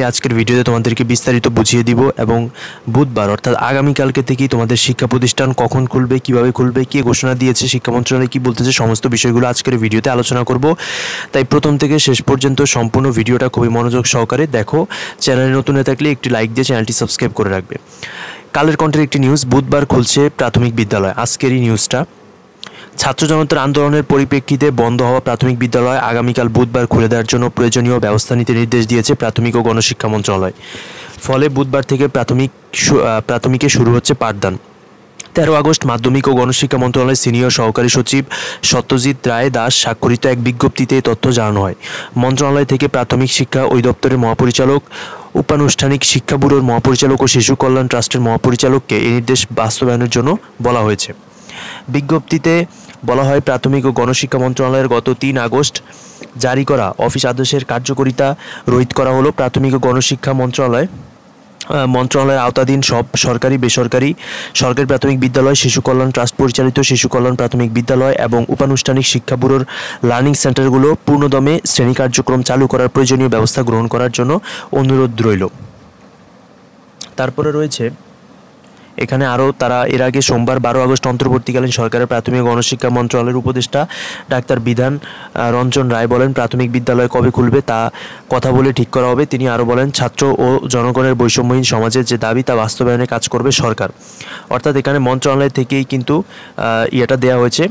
আজকের ভিডিওতে তোমাদেরকে বিস্তারিত বুঝিয়ে দিব এবং বুধবার অর্থাৎ আগামীকালকে থেকেই তোমাদের শিক্ষা প্রতিষ্ঠান কখন খুলবে, কিভাবে খুলবে, কে ঘোষণা দিয়েছে, শিক্ষা মন্ত্রণালয় কী বলতেছে, সমস্ত বিষয়গুলো আজকের ভিডিওতে আলোচনা করব। তাই প্রথম থেকে শেষ পর্যন্ত সম্পূর্ণ ভিডিওটা খুবই মনোযোগ সহকারে দেখো। চ্যানেলে নতুন হয়ে থাকলে একটি লাইক দিয়ে চ্যানেলটি সাবস্ক্রাইব করে রাখবে। কালের কণ্ঠের একটি নিউজ, বুধবার খুলছে প্রাথমিক বিদ্যালয়। আজকেরই নিউজটা, ছাত্র জনতার আন্দোলনের পরিপ্রেক্ষিতে বন্ধ হওয়া প্রাথমিক বিদ্যালয় আগামীকাল বুধবার খুলে দেওয়ার জন্য প্রয়োজনীয় ব্যবস্থা নিতে নির্দেশ দিয়েছে প্রাথমিক ও গণশিক্ষা মন্ত্রণালয়। ফলে বুধবার থেকে প্রাথমিকে শুরু হচ্ছে পাঠদান। 13 আগস্ট মাধ্যমিক ও গণশিক্ষা মন্ত্রণালয়ের সিনিয়র সহকারী সচিব সত্যজিৎ রায় দাস স্বাক্ষরিত এক বিজ্ঞপ্তিতে এই তথ্য জানানো হয়। মন্ত্রণালয় থেকে প্রাথমিক শিক্ষা অধিদপ্তরের মহাপরিচালক, উপানুষ্ঠানিক শিক্ষা ব্যুরোর মহাপরিচালক ও শিশু কল্যাণ ট্রাস্টের মহাপরিচালককে এই নির্দেশ বাস্তবায়নের জন্য বলা হয়েছে। বিজ্ঞপ্তিতে বলা হয়, প্রাথমিক ও গণশিক্ষা মন্ত্রণালয়ের গত 3 আগস্ট জারি করা অফিস আদেশের কার্যকারিতা রহিত করা হলো। প্রাথমিক ও গণশিক্ষা মন্ত্রণালয়ের আওতাধীন সব সরকারি, বেসরকারি, সরকারি প্রাথমিক বিদ্যালয়, শিশু কল্যাণ ট্রাস্ট পরিচালিত শিশু কল্যাণ প্রাথমিক বিদ্যালয় এবং উপানুষ্ঠানিক শিক্ষা ব্যুরোর লার্নিং সেন্টারগুলো পূর্ণদমে শ্রেণী কার্যক্রম চালু করার প্রয়োজনীয় ব্যবস্থা গ্রহণ করার জন্য অনুরোধ রইল। তারপরে রয়েছে এখানে আরও তারা এর আগে সোমবার 12 আগস্ট অন্তর্বর্তীকালীন সরকারের প্রাথমিক গণশিক্ষা মন্ত্রণালয়ের উপদেষ্টা ডাক্তার বিধান রঞ্জন রায় বলেন, প্রাথমিক বিদ্যালয় কবে খুলবে তা কথা বলে ঠিক করা হবে। তিনি আরও বলেন, ছাত্র ও জনগণের বৈষম্যহীন সমাজের যে দাবি তা বাস্তবায়নে কাজ করবে সরকার। অর্থাৎ এখানে মন্ত্রণালয় থেকেই কিন্তু ইয়েটা দেওয়া হয়েছে।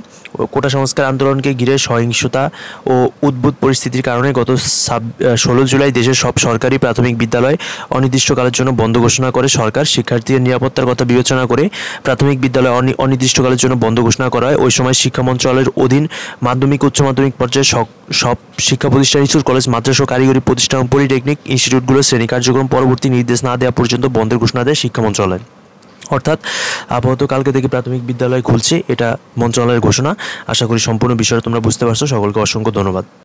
কোটা সংস্কার আন্দোলনকে ঘিরে সহিংসতা ও উদ্ভূত পরিস্থিতির কারণে গত 16 জুলাই দেশের সব সরকারি প্রাথমিক বিদ্যালয় অনির্দিষ্টকালের জন্য বন্ধ ঘোষণা করে সরকার। শিক্ষার্থীদের নিরাপত্তার কথা বিবেচনা করে প্রাথমিক বিদ্যালয় অনির্দিষ্টকালের জন্য বন্ধ ঘোষণা করা হয়। ওই সময় শিক্ষা মন্ত্রণালয়ের অধীন মাধ্যমিক, উচ্চ মাধ্যমিক পর্যায়ে সব শিক্ষা প্রতিষ্ঠান, স্কুল, কলেজ, মাদ্রাসা, কারিগরি প্রতিষ্ঠান, পলিটেকনিক ইনস্টিটিউটগুলো শ্রেণী কার্যক্রম পরবর্তী নির্দেশ না দেওয়া পর্যন্ত বন্ধের ঘোষণা দেয় শিক্ষা মন্ত্রণালয়। অর্থাৎ আপাতত কালকে থেকে প্রাথমিক বিদ্যালয় খুলছে, এটা মন্ত্রণালয়ের ঘোষণা। আশা করি সম্পূর্ণ বিষয়টা তোমরা বুঝতে পারছো। সকলকে অসংখ্য ধন্যবাদ।